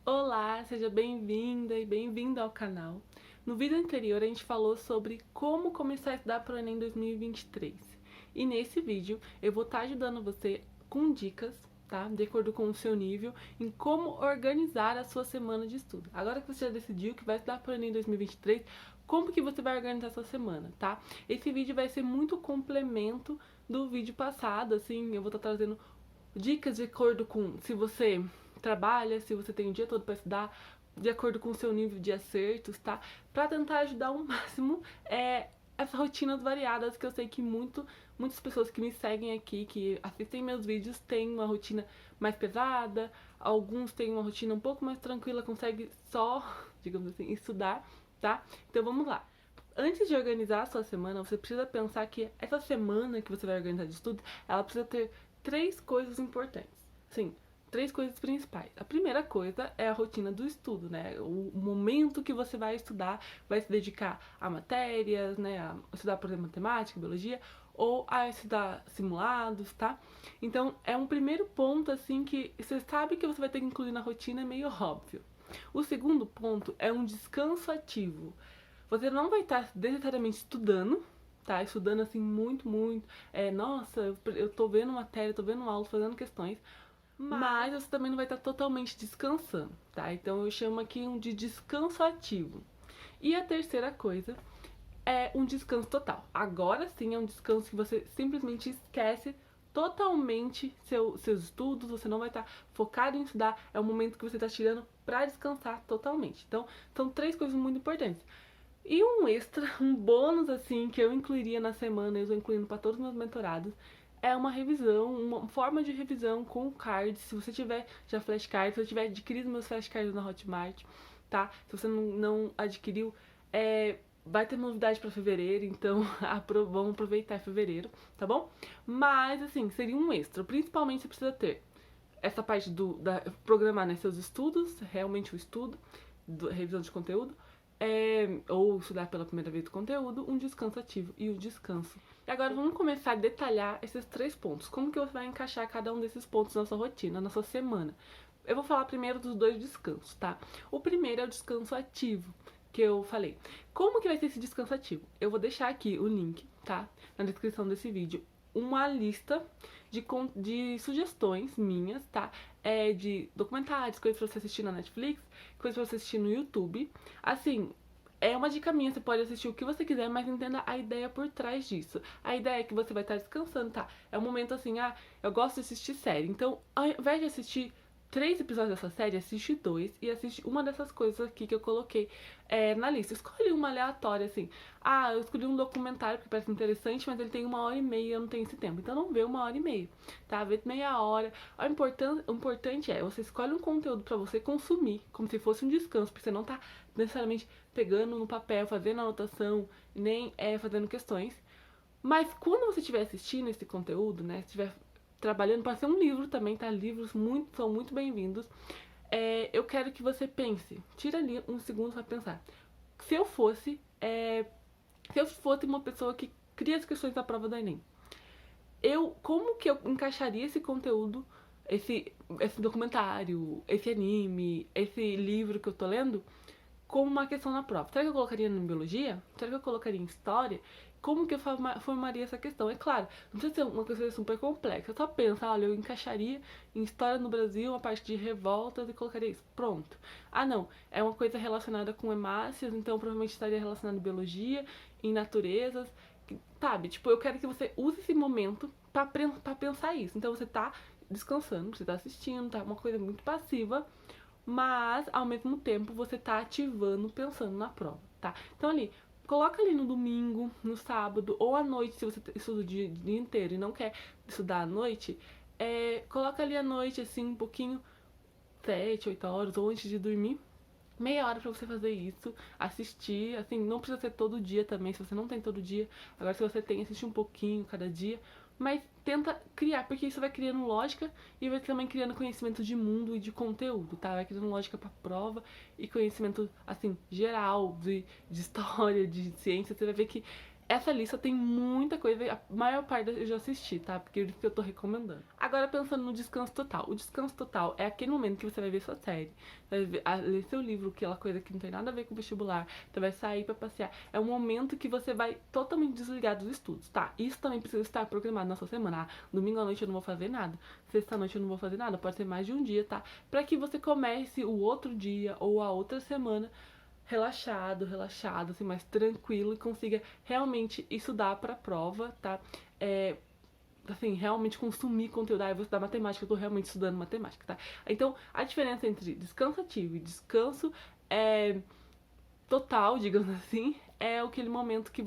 Olá, seja bem-vinda e bem-vindo ao canal. No vídeo anterior a gente falou sobre como começar a estudar para o Enem 2023. E nesse vídeo eu vou estar ajudando você com dicas, tá? De acordo com o seu nível, em como organizar a sua semana de estudo. Agora que você já decidiu que vai estudar para o Enem 2023, como que você vai organizar a sua semana, tá? Esse vídeo vai ser muito complemento do vídeo passado, assim, eu vou estar trazendo dicas de acordo com se você trabalha, se você tem o dia todo para estudar, de acordo com o seu nível de acertos, tá? Para tentar ajudar ao máximo essas rotinas variadas que eu sei que muitas pessoas que me seguem aqui, que assistem meus vídeos, têm uma rotina mais pesada, alguns têm uma rotina um pouco mais tranquila, conseguem só, digamos assim, estudar, tá? Então vamos lá. Antes de organizar a sua semana, você precisa pensar que essa semana que você vai organizar de estudo, ela precisa ter três coisas importantes. Sim, três coisas principais. A primeira coisa é a rotina do estudo, né? O momento que você vai estudar, vai se dedicar a matérias, né? A estudar, por exemplo, matemática, biologia, ou a estudar simulados, tá? Então, é um primeiro ponto, assim, que você sabe que você vai ter que incluir na rotina, é meio óbvio. O segundo ponto é um descanso ativo. Você não vai estar necessariamente estudando, tá? Estudando assim muito. Nossa, eu tô vendo matéria, tô vendo aula, fazendo questões. Mas você também não vai estar totalmente descansando, tá? Então eu chamo aqui de descanso ativo. E a terceira coisa é um descanso total. Agora sim é um descanso que você simplesmente esquece totalmente seus estudos, você não vai estar focado em estudar, é o momento que você está tirando para descansar totalmente. Então, são três coisas muito importantes. E um extra, um bônus assim, que eu incluiria na semana, eu estou incluindo para todos os meus mentorados, é uma revisão, uma forma de revisão com cards. Se você tiver já flashcards, se eu tiver adquirido meus flashcards na Hotmart, tá? Se você não adquiriu, vai ter novidade para fevereiro, então vamos aproveitar fevereiro, tá bom? Mas assim, seria um extra. Principalmente você precisa ter essa parte da programar, né, seus estudos, realmente o estudo, revisão de conteúdo, ou estudar pela primeira vez o conteúdo, um descanso ativo e o descanso. E agora vamos começar a detalhar esses três pontos. Como que você vai encaixar cada um desses pontos na sua rotina, na sua semana? Eu vou falar primeiro dos dois descansos, tá? O primeiro é o descanso ativo, que eu falei. Como que vai ser esse descanso ativo? Eu vou deixar aqui o link, tá? Na descrição desse vídeo, uma lista de sugestões minhas, tá? De documentários, coisas pra você assistir na Netflix, coisas pra você assistir no YouTube. Assim, é uma dica minha, você pode assistir o que você quiser, mas entenda a ideia por trás disso. A ideia é que você vai estar descansando, tá? É um momento assim, eu gosto de assistir série. Então, ao invés de assistir 3 episódios dessa série, assiste 2 e assiste uma dessas coisas aqui que eu coloquei na lista. Escolhe uma aleatória, assim. Eu escolhi um documentário que parece interessante, mas ele tem 1h30 e eu não tenho esse tempo. Então não vê 1h30, tá? Vê meia hora. O importante é, você escolhe um conteúdo pra você consumir, como se fosse um descanso, porque você não tá necessariamente pegando no papel, fazendo anotação, nem fazendo questões. Mas quando você estiver assistindo esse conteúdo, né, estiver trabalhando, pode ser um livro também, tá? Livros são muito bem-vindos. Eu quero que você pense, tira ali um segundo pra pensar. Se eu fosse, se eu fosse uma pessoa que cria as questões da prova do Enem, como que eu encaixaria esse conteúdo, esse documentário, esse anime, esse livro que eu tô lendo, como uma questão na prova? Será que eu colocaria em biologia? Será que eu colocaria em história? Como que eu formaria essa questão? É claro, não precisa ser uma coisa super complexa. Só pensa, olha, eu encaixaria em história no Brasil uma parte de revoltas e colocaria isso. Pronto. Não, é uma coisa relacionada com hemácias, então provavelmente estaria relacionado em biologia, em naturezas, sabe? Tipo, eu quero que você use esse momento pra pensar isso. Então você tá descansando, você tá assistindo, tá uma coisa muito passiva, mas ao mesmo tempo você tá ativando, pensando na prova, tá? Então ali, coloca ali no domingo, no sábado ou à noite, se você estuda o dia inteiro e não quer estudar à noite, coloca ali à noite, assim, um pouquinho, 7, 8 horas, ou antes de dormir, meia hora pra você fazer isso, assistir, assim, não precisa ser todo dia também, se você não tem todo dia, agora se você tem, assiste um pouquinho cada dia, mas tenta criar, porque isso vai criando lógica e vai também criando conhecimento de mundo e de conteúdo, tá? Vai criando lógica pra prova e conhecimento, assim, geral de história, de ciência, você vai ver que essa lista tem muita coisa, a maior parte eu já assisti, tá? Porque é isso que eu tô recomendando. Agora, pensando no descanso total. O descanso total é aquele momento que você vai ver sua série, vai ler seu livro, aquela coisa que não tem nada a ver com o vestibular, você vai sair pra passear. É um momento que você vai totalmente desligar dos estudos, tá? Isso também precisa estar programado na sua semana. Ah, domingo à noite eu não vou fazer nada, sexta à noite eu não vou fazer nada, pode ser mais de um dia, tá? Pra que você comece o outro dia ou a outra semana relaxado, assim, mais tranquilo e consiga realmente estudar pra prova, tá? Assim, realmente consumir conteúdo. Eu vou estudar matemática, eu tô realmente estudando matemática, tá? Então, a diferença entre descanso ativo e descanso total, digamos assim, é aquele momento que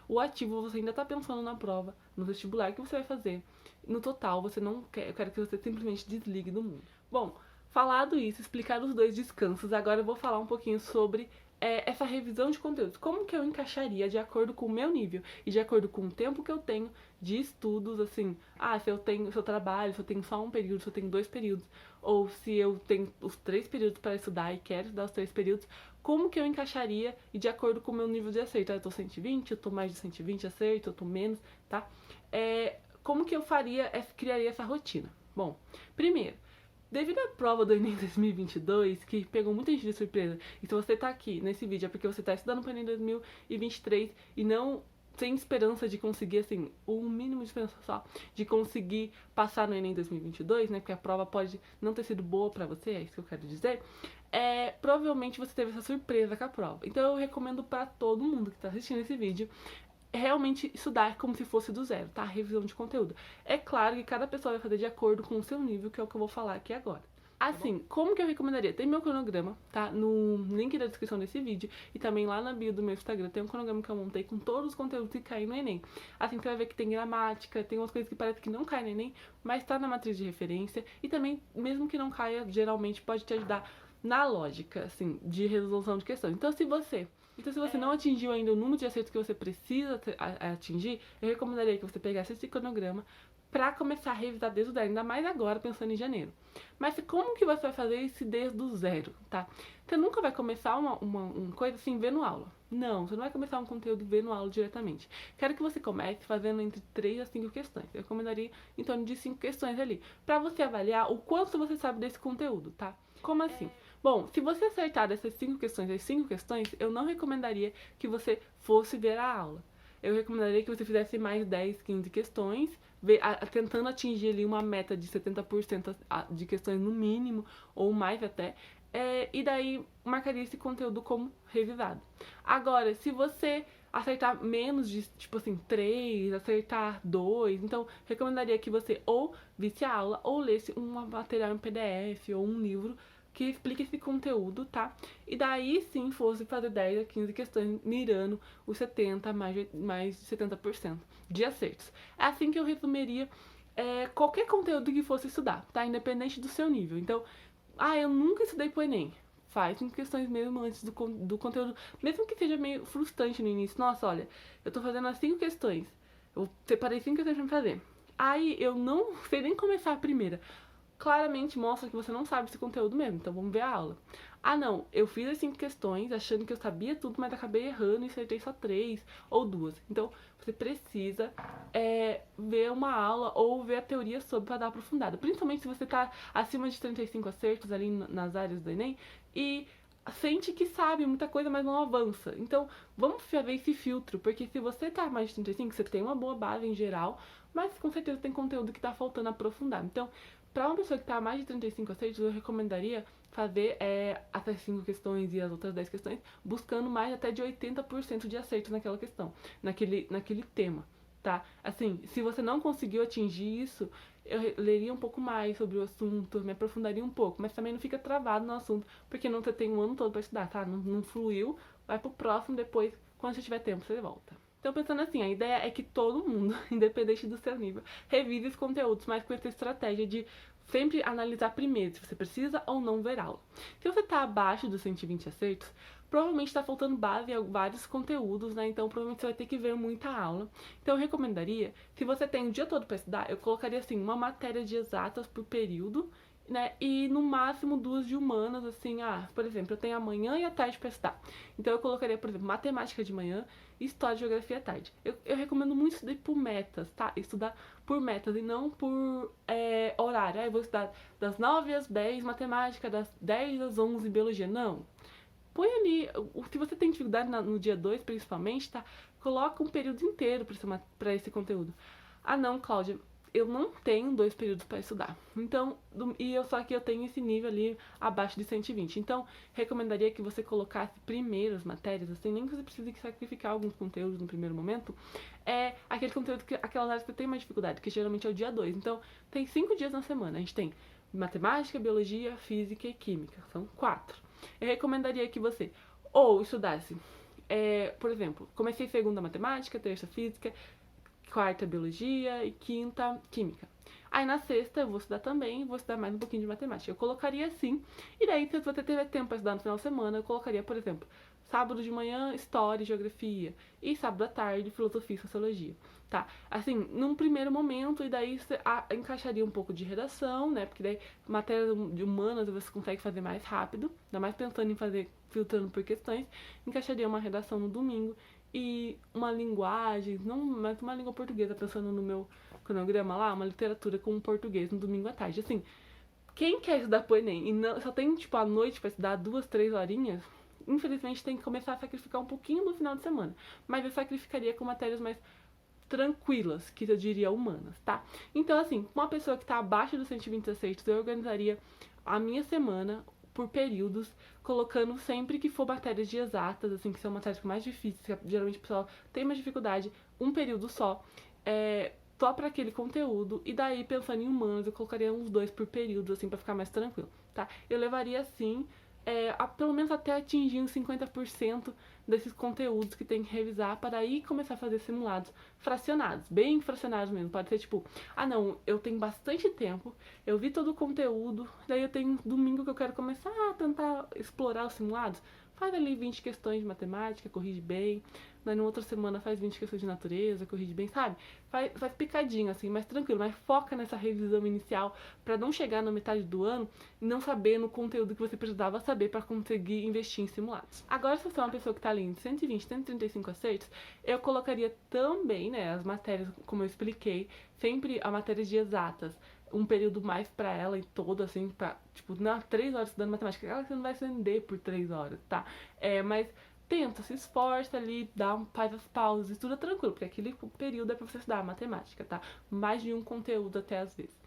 o ativo, você ainda tá pensando na prova, no vestibular que você vai fazer. No total, você não quer, eu quero que você simplesmente desligue do mundo. Bom, falado isso, explicado os dois descansos, agora eu vou falar um pouquinho sobre essa revisão de conteúdos. Como que eu encaixaria de acordo com o meu nível e de acordo com o tempo que eu tenho de estudos, assim, se eu trabalho, se eu tenho só um período, se eu tenho 2 períodos, ou se eu tenho os 3 períodos para estudar e quero estudar os 3 períodos, como que eu encaixaria e de acordo com o meu nível de acerto? Eu tô 120, eu tô mais de 120 acerto, eu tô menos, tá? Como que eu criaria essa rotina? Bom, primeiro, devido à prova do Enem 2022, que pegou muita gente de surpresa, e se você tá aqui nesse vídeo é porque você tá estudando para o Enem 2023 e não sem esperança de conseguir, assim, o mínimo de esperança só, de conseguir passar no Enem 2022, né, porque a prova pode não ter sido boa pra você, é isso que eu quero dizer, provavelmente você teve essa surpresa com a prova. Então eu recomendo pra todo mundo que tá assistindo esse vídeo, realmente estudar como se fosse do zero, tá? Revisão de conteúdo. É claro que cada pessoa vai fazer de acordo com o seu nível, que é o que eu vou falar aqui agora. Assim, como que eu recomendaria? Tem meu cronograma, tá? No link da descrição desse vídeo e também lá na bio do meu Instagram tem um cronograma que eu montei com todos os conteúdos que caem no Enem. Assim, você vai ver que tem gramática, tem umas coisas que parece que não caem no Enem, mas tá na matriz de referência e também, mesmo que não caia, geralmente pode te ajudar na lógica, assim, de resolução de questões. Então, se você não atingiu ainda o número de acertos que você precisa atingir, eu recomendaria que você pegasse esse cronograma pra começar a revisar desde o zero, ainda mais agora, pensando em janeiro. Mas como que você vai fazer isso desde o zero, tá? Você nunca vai começar uma coisa assim vendo aula. Não, você não vai começar um conteúdo vendo aula diretamente. Quero que você comece fazendo entre 3 a 5 questões. Eu recomendaria em torno de 5 questões ali, pra você avaliar o quanto você sabe desse conteúdo, tá? Como assim? Bom, se você acertar dessas 5 questões, eu não recomendaria que você fosse ver a aula. Eu recomendaria que você fizesse mais 10, 15 questões, tentando atingir ali uma meta de 70% de questões no mínimo, ou mais até, e daí marcaria esse conteúdo como revisado. Agora, se você acertar menos de, tipo assim, 3, acertar 2, então recomendaria que você ou visse a aula ou lesse um material em PDF ou um livro que explica esse conteúdo, tá? E daí sim fosse fazer 10 a 15 questões mirando os 70, mais de 70% de acertos. É assim que eu resumiria qualquer conteúdo que fosse estudar, tá? Independente do seu nível. Então, eu nunca estudei pro Enem. Faz 5 questões mesmo antes do conteúdo, mesmo que seja meio frustrante no início. Nossa, olha, eu tô fazendo as 5 questões. Eu separei 5 questões pra me fazer. Aí eu não sei nem começar a primeira. Claramente mostra que você não sabe esse conteúdo mesmo, então vamos ver a aula. Não, eu fiz as 5 questões achando que eu sabia tudo, mas acabei errando e acertei só 3 ou 2. Então, você precisa ver uma aula ou ver a teoria sobre para dar aprofundada. Principalmente se você tá acima de 35 acertos ali nas áreas do Enem e sente que sabe muita coisa, mas não avança. Então, vamos fazer esse filtro, porque se você tá mais de 35, você tem uma boa base em geral, mas com certeza tem conteúdo que tá faltando aprofundar. Então, para uma pessoa que tá a mais de 35 acertos, eu recomendaria fazer essas 5 questões e as outras 10 questões, buscando mais até de 80% de acertos naquela questão, naquele tema, tá? Assim, se você não conseguiu atingir isso, eu leria um pouco mais sobre o assunto, me aprofundaria um pouco, mas também não fica travado no assunto, porque não você tem um ano todo para estudar, tá? Não fluiu, vai pro próximo depois, quando você tiver tempo, você volta. Então, pensando assim, a ideia é que todo mundo, independente do seu nível, revise os conteúdos, mas com essa estratégia de sempre analisar primeiro se você precisa ou não ver aula. Se você está abaixo dos 120 acertos, provavelmente está faltando base em vários conteúdos, né? Então, provavelmente você vai ter que ver muita aula. Então, eu recomendaria, se você tem o dia todo para estudar, eu colocaria assim, uma matéria de exatas por período né? E no máximo 2 de humanas, assim, por exemplo, eu tenho a manhã e a tarde para estudar. Então eu colocaria, por exemplo, matemática de manhã e história e geografia à tarde. Eu recomendo muito estudar por metas, tá? Estudar por metas e não por horário. Eu vou estudar das 9 às 10 matemática, das 10 às 11 biologia. Não. Põe ali, se você tem dificuldade no dia 2 principalmente, tá? Coloca um período inteiro para esse conteúdo. Ah não, Cláudia, eu não tenho 2 períodos para estudar. Então, só que eu tenho esse nível ali abaixo de 120. Então, recomendaria que você colocasse primeiro as matérias, assim, nem que você precise sacrificar alguns conteúdos no primeiro momento. É aquele conteúdo, aquelas áreas que você tem mais dificuldade, que geralmente é o dia 2. Então, tem 5 dias na semana. A gente tem matemática, biologia, física e química. São 4. Eu recomendaria que você ou estudasse, por exemplo, comecei segunda matemática, terça física, quarta biologia e quinta química. Aí na sexta eu vou estudar também, vou estudar mais um pouquinho de matemática. Eu colocaria assim, e daí se você tiver tempo para estudar no final de semana, eu colocaria, por exemplo, sábado de manhã, história e geografia, e sábado à tarde, filosofia e sociologia, tá? Assim, num primeiro momento, e daí você encaixaria um pouco de redação, né? Porque daí matéria de humanas você consegue fazer mais rápido, ainda mais pensando em fazer filtrando por questões, encaixaria uma redação no domingo e uma linguagem, não, mas uma língua portuguesa, pensando no meu cronograma lá, uma literatura com português no domingo à tarde. Assim, quem quer estudar pro Enem e não, só tem, tipo, a noite pra estudar 2, 3 horinhas, infelizmente tem que começar a sacrificar um pouquinho no final de semana. Mas eu sacrificaria com matérias mais tranquilas, que eu diria humanas, tá? Então, assim, uma pessoa que tá abaixo dos 120 aceitos, eu organizaria a minha semana por períodos, colocando sempre que for matérias de exatas, assim, que são matérias mais difíceis, que geralmente o pessoal tem mais dificuldade, um período só para aquele conteúdo, e daí, pensando em humanos, eu colocaria uns 2 por período, assim, pra ficar mais tranquilo, tá? Eu levaria, assim, pelo menos até atingir uns 50% desses conteúdos que tem que revisar para aí começar a fazer simulados fracionados, bem fracionados mesmo. Pode ser tipo, não, eu tenho bastante tempo, eu vi todo o conteúdo, daí eu tenho domingo que eu quero começar a tentar explorar os simulados. Faz ali 20 questões de matemática, corrige bem. Daí na outra semana faz 20 questões de natureza, corrige bem, sabe? Faz picadinho, assim, mais tranquilo. Mas foca nessa revisão inicial pra não chegar na metade do ano e não saber no conteúdo que você precisava saber pra conseguir investir em simulados. Agora, se você é uma pessoa que tá ali em 120, 135 acertos, eu colocaria também, né, as matérias, como eu expliquei, sempre a matéria de exatas, um período mais pra ela e todo, assim, pra, tipo, 3 horas estudando matemática. Ela você não vai se render por 3 horas, tá? Mas tenta, se esforça ali, faz as pausas, estuda tranquilo, porque aquele período é pra você estudar matemática, tá? Mais de um conteúdo até às vezes.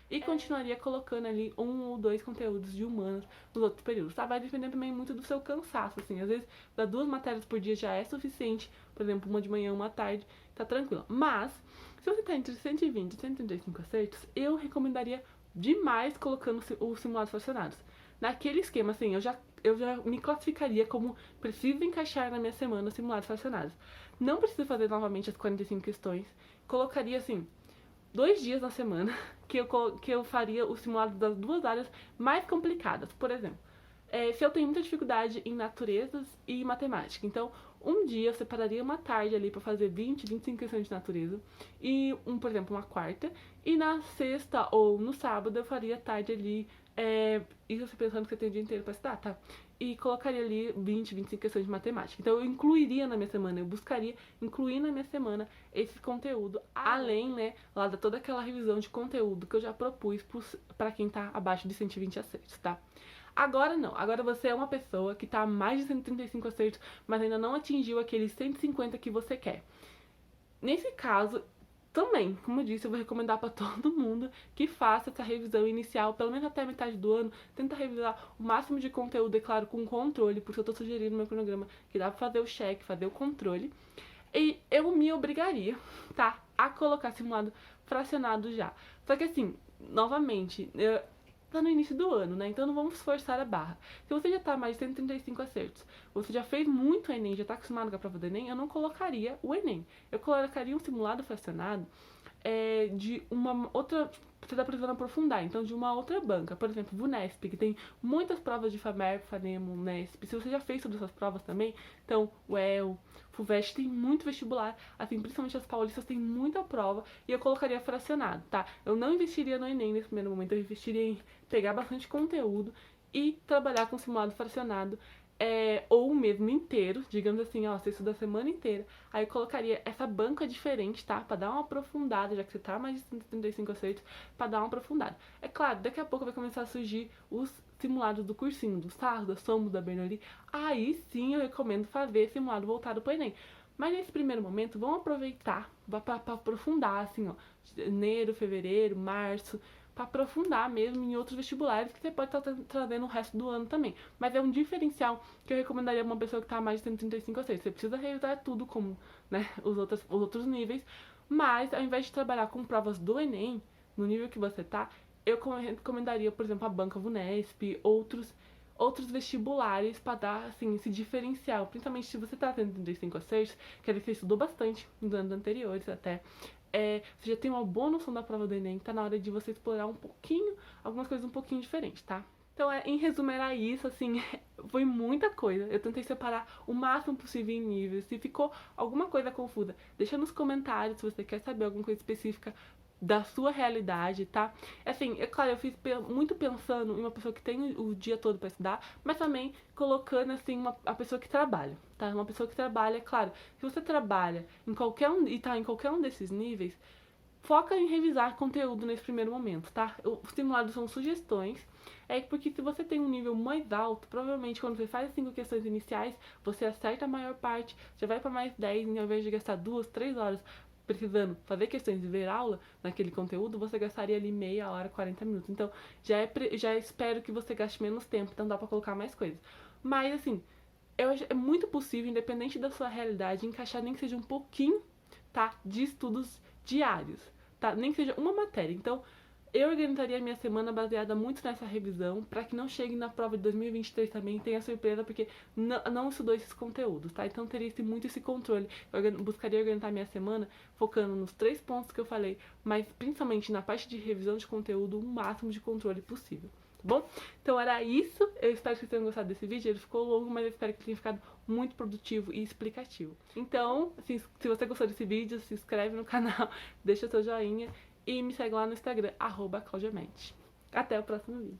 E continuaria colocando ali 1 ou 2 conteúdos de humanas nos outros períodos, tá? Vai depender também muito do seu cansaço, assim. Às vezes, dar 2 matérias por dia já é suficiente, por exemplo, uma de manhã e uma à tarde, tá tranquilo. Mas, se você tá entre 120 e 135 acertos, eu recomendaria demais colocando os simulados fracionados. Naquele esquema, assim, eu já me classificaria como preciso encaixar na minha semana simulados fracionados. Não preciso fazer novamente as 45 questões. Colocaria, assim, 2 dias na semana que eu faria o simulado das 2 áreas mais complicadas. Por exemplo, se eu tenho muita dificuldade em naturezas e matemática, então um dia eu separaria uma tarde ali para fazer 20, 25 questões de natureza e, por exemplo, uma quarta, e na sexta ou no sábado eu faria tarde ali, isso você pensando que você tem o dia inteiro para estudar, tá? E colocaria ali 20, 25 questões de matemática. Então eu incluiria na minha semana, eu buscaria incluir na minha semana esse conteúdo, além, né, lá da toda aquela revisão de conteúdo que eu já propus para quem tá abaixo de 120 acertos, tá? Agora não, agora você é uma pessoa que tá a mais de 135 acertos, mas ainda não atingiu aqueles 150 que você quer. Nesse caso, também, como eu disse, eu vou recomendar para todo mundo que faça essa revisão inicial, pelo menos até a metade do ano. Tenta revisar o máximo de conteúdo, é claro, com controle, porque eu tô sugerindo no meu cronograma que dá pra fazer o check, fazer o controle. E eu me obrigaria, tá, a colocar simulado fracionado já. Só que assim, novamente, tá no início do ano, né? Então não vamos forçar a barra. Se você já tá mais de 135 acertos, você já fez muito Enem, já tá acostumado com a prova do Enem, eu não colocaria o Enem. Eu colocaria um simulado fracionado de uma outra... Você tá precisando aprofundar, então de uma outra banca, por exemplo, VUNESP, que tem muitas provas de FAMERP, FANEMO, UNESP. Se você já fez todas essas provas também, então o UEL, FUVEST tem muito vestibular, assim, principalmente as paulistas tem muita prova, e eu colocaria fracionado, tá? Eu não investiria no Enem nesse primeiro momento, eu investiria em pegar bastante conteúdo e trabalhar com simulado fracionado, ou mesmo inteiro, digamos assim, ó, você estuda a semana inteira, aí eu colocaria essa banca diferente, tá? Pra dar uma aprofundada, já que você tá mais de 135 acertos, pra dar uma aprofundada. É claro, daqui a pouco vai começar a surgir os simulados do cursinho, do Sarro, da Somos, da Bernoulli. Aí sim eu recomendo fazer simulado voltado pro Enem. Mas nesse primeiro momento, vamos aproveitar pra aprofundar, assim, ó, janeiro, fevereiro, março, para aprofundar mesmo em outros vestibulares que você pode estar trazendo o resto do ano também. Mas é um diferencial que eu recomendaria pra uma pessoa que está a mais de 135 a 6. Você precisa revisar tudo como, né, os outros níveis, mas ao invés de trabalhar com provas do Enem, no nível que você tá, eu recomendaria, por exemplo, a banca VUNESP, outros vestibulares para dar, assim, esse diferencial. Principalmente se você tá tendo 35 a 6, que você estudou bastante nos anos anteriores até, você já tem uma boa noção da prova do Enem, tá na hora de você explorar um pouquinho, algumas coisas um pouquinho diferentes, tá? Então, em resumo, era isso, assim, foi muita coisa. Eu tentei separar o máximo possível em níveis. Se ficou alguma coisa confusa, deixa nos comentários se você quer saber alguma coisa específica da sua realidade, tá? Assim, é claro, eu fiz muito pensando em uma pessoa que tem o dia todo pra estudar, mas também colocando, assim, a pessoa que trabalha, tá? Uma pessoa que trabalha, é claro, se você trabalha em qualquer um, e tá em qualquer um desses níveis, foca em revisar conteúdo nesse primeiro momento, tá? Os simulados são sugestões, porque se você tem um nível mais alto, provavelmente quando você faz as 5 questões iniciais, você acerta a maior parte, já vai para mais 10, e ao invés de gastar 2, 3 horas precisando fazer questões e ver aula naquele conteúdo, você gastaria ali meia hora, 40 minutos. Então, já espero que você gaste menos tempo, então dá pra colocar mais coisas. Mas, assim, é muito possível, independente da sua realidade, encaixar nem que seja um pouquinho, tá, de estudos diários, tá? Nem que seja uma matéria. Então, eu organizaria a minha semana baseada muito nessa revisão, para que não chegue na prova de 2023 também e tenha surpresa, porque não estudou esses conteúdos, tá? Então teria muito esse controle. Eu buscaria organizar a minha semana focando nos 3 pontos que eu falei, mas principalmente na parte de revisão de conteúdo, o máximo de controle possível. Bom, então era isso. Eu espero que vocês tenham gostado desse vídeo. Ele ficou longo, mas eu espero que tenha ficado muito produtivo e explicativo. Então, assim, se você gostou desse vídeo, se inscreve no canal, deixa seu joinha e me segue lá no Instagram, @claudiamente. Até o próximo vídeo.